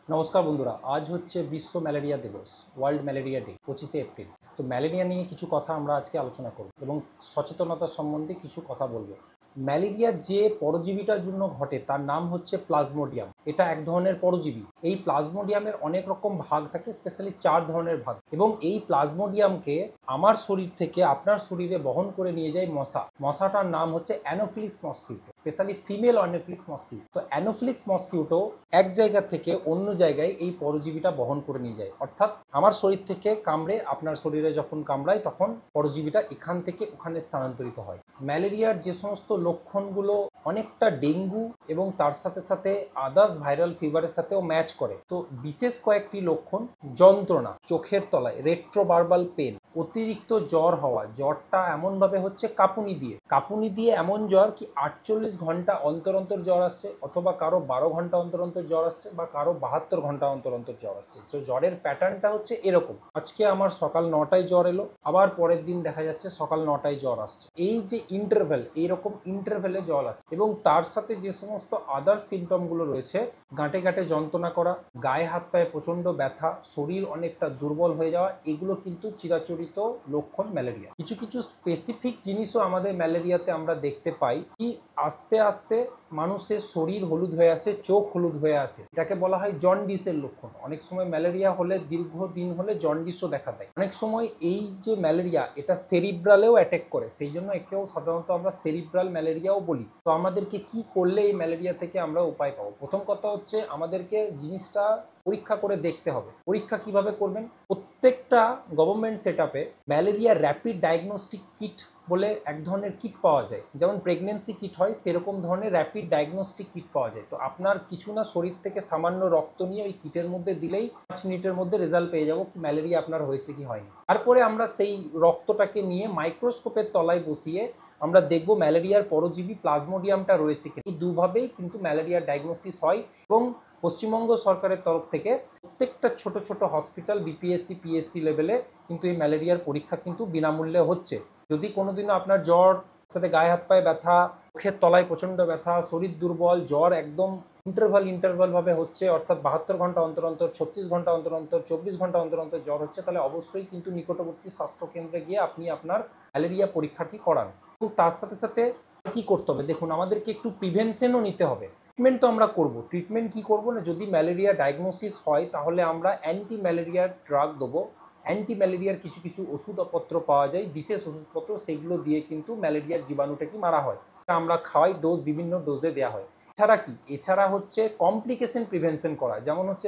নমস্কার বন্ধুরা, আজ হচ্ছে বিশ্ব ম্যালেরিয়া দিবস, ওয়ার্ল্ড ম্যালেরিয়া ডে, 25শে এপ্রিল। তো ম্যালেরিয়া নিয়ে কিছু কথা আমরা আজকে আলোচনা করব এবং সচেতনতা সম্বন্ধে কিছু কথা বলবো। ম্যালেরিয়া যে পরজীবীটার জন্য ঘটে তার নাম হচ্ছে প্লাজমোডিয়াম। এটা এক ধরনের পরজীবী। এই প্লাজমোডিয়ামের অনেক রকম ভাগ থাকে, স্পেশালি 4 ধরনের ভাগ, এবং এই প্লাজমোডিয়ামকে আমার শরীর থেকে আপনার শরীরে বহন করে নিয়ে যায় মশা। মশাটার নাম হচ্ছে Anopheles mosquito, specially female Anopheles mosquito. তো অ্যানোফিলিস মসকিউটো এক জায়গা থেকে অন্য জায়গায় এই পরজীবীটা বহন করে নিয়ে যায়, অর্থাৎ আমার শরীর থেকে কামড়ে আপনার শরীরে যখন কামড়ায় তখন পরজীবীটা এখান থেকে ওখানে স্থানান্তরিত হয়। ম্যালেরিয়ার যে সমস্ত লক্ষণগুলো অনেকটা ডেঙ্গু এবং তার সাথে সাথে আদার্স ভাইরাল ফিভারের সাথেও ম্যাচ করে। তো বিশেষ কয়েকটি লক্ষণ: যন্ত্রণা, চোখের তলায় রেট্রোবার্বাল পেন, অতিরিক্ত জ্বর হওয়া, জ্বরটা এমনভাবে হচ্ছে কাঁপুনি দিয়ে এমন জ্বর কি 48 ঘন্টা অন্তর অন্তর জ্বর আসছে, অথবা কারো 12 ঘন্টা অন্তর অন্তর জ্বর আসছে, বা কারো 72 ঘন্টা অন্তর অন্তর জ্বর আসছে। তো জ্বরের প্যাটার্নটা হচ্ছে এরকম: আজকে আমার সকাল 9টায় জ্বর এলো, আবার পরের দিন দেখা যাচ্ছে সকাল 9টায় জ্বর আসছে। এই যে ইন্টারভ্যাল, এইরকম ইন্টারভ্যালে জ্বর আসছে, এবং তার সাথে যে সমস্ত আদার সিমটমগুলো রয়েছে, গাঁটে গাঁটে যন্ত্রণা করা, গায়ে হাত পায়ে প্রচণ্ড ব্যথা, শরীর অনেকটা দুর্বল হয়ে যাওয়া, এগুলো কিন্তু চিরাচরিত লক্ষণ ম্যালেরিয়া। কিছু কিছু স্পেসিফিক জিনিসও আমাদের ম্যালেরিয়াতে আমরা দেখতে পাই, কি আস্তে আস্তে মানুষের শরীর হলুদ হয়ে আসে, চোখ হলুদ হয়ে আসে। এটাকে বলা হয় জন্ডিসের লক্ষণ। অনেক সময় ম্যালেরিয়া হলে দীর্ঘদিন হলে জন্ডিসও দেখা দেয়। অনেক সময় এই যে ম্যালেরিয়া, এটা সেরিব্রালেও অ্যাটাক করে, সেই জন্য একেও সাধারণত আমরা সেরিব্রাল ম্যালেরিয়াও বলি। তো আমাদেরকে কি করলে এই ম্যালেরিয়া থেকে আমরা উপায় পাবো? প্রথম কথা হচ্ছে আমাদেরকে জিনিসটা পরীক্ষা করে দেখতে হবে। পরীক্ষা কিভাবে করবেন? প্রত্যেকটা গভর্নমেন্ট সেট আপে ম্যালেরিয়া র্যাপিড ডায়াগনস্টিক কিট বলে এক ধরনের কিট পাওয়া যায়। যেমন প্রেগনেন্সি কিট হয়, সেরকম ধরনের র্যাপিড ডায়াগনস্টিক কিট পাওয়া যায়। তো আপনার কিছু না, শরীর থেকে সামান্য রক্ত নিয়ে ওই কিটের মধ্যে দিলেই 5 মিনিটের মধ্যে রেজাল্ট পেয়ে যাবো কি ম্যালেরিয়া আপনার হয়েছে কি হয়নি। তারপরে আমরা সেই রক্তটাকে নিয়ে মাইক্রোস্কোপের তলায় বসিয়ে আমরা দেখব ম্যালেরিয়ার পরজীবী প্লাজমোডিয়ামটা রয়েছে কি। এই দুভাবেই কিন্তু ম্যালেরিয়ার ডায়াগনোসিস হয়, এবং পশ্চিমবঙ্গ সরকারের তরফ থেকে প্রত্যেকটা ছোট ছোট হসপিটাল, বিপিএসসি পিএসসি লেভেলে কিন্তু এই ম্যালেরিয়ার পরীক্ষা কিন্তু বিনামূল্যে হচ্ছে। যদি কোনোদিনও আপনার জ্বর, সাথে গায়ে হাত পায়ে ব্যথা, চোখের তলায় প্রচণ্ড ব্যথা, শরীর দুর্বল, জ্বর একদম ইন্টারভাল ভাবে হচ্ছে, অর্থাৎ 72 ঘন্টা অন্তর অন্তর, 36 ঘন্টা অন্তর অন্তর, 24 ঘন্টা অন্তর অন্তর জ্বর হচ্ছে, তাহলে অবশ্যই কিন্তু নিকটবর্তী স্বাস্থ্যকেন্দ্রে গিয়ে আপনি আপনার ম্যালেরিয়া পরীক্ষাটি করান। এবং তার সাথে সাথে কি করতে হবে? দেখুন, আমাদেরকে একটু প্রিভেনশনও নিতে হবে। ট্রিটমেন্ট তো আমরা করব। ট্রিটমেন্ট কি করব না, যদি ম্যালেরিয়া ডায়াগনোসিস হয় তাহলে আমরা অ্যান্টি ম্যালেরিয়ার ড্রাগ দেবো। অ্যান্টি ম্যালেরিয়ার কিছু কিছু ওষুধপত্র পাওয়া যায়, বিশেষ ওষুধপত্র, সেগুলো দিয়ে কিন্তু ম্যালেরিয়ার জীবাণুটাকে মারা হয়। আমরা খাওয়াই, ডোজ বিভিন্ন ডোজে দেওয়া হয়। এছাড়া কি? এছাড়া হচ্ছে কমপ্লিকেশন প্রিভেনশন করা, যেমন হচ্ছে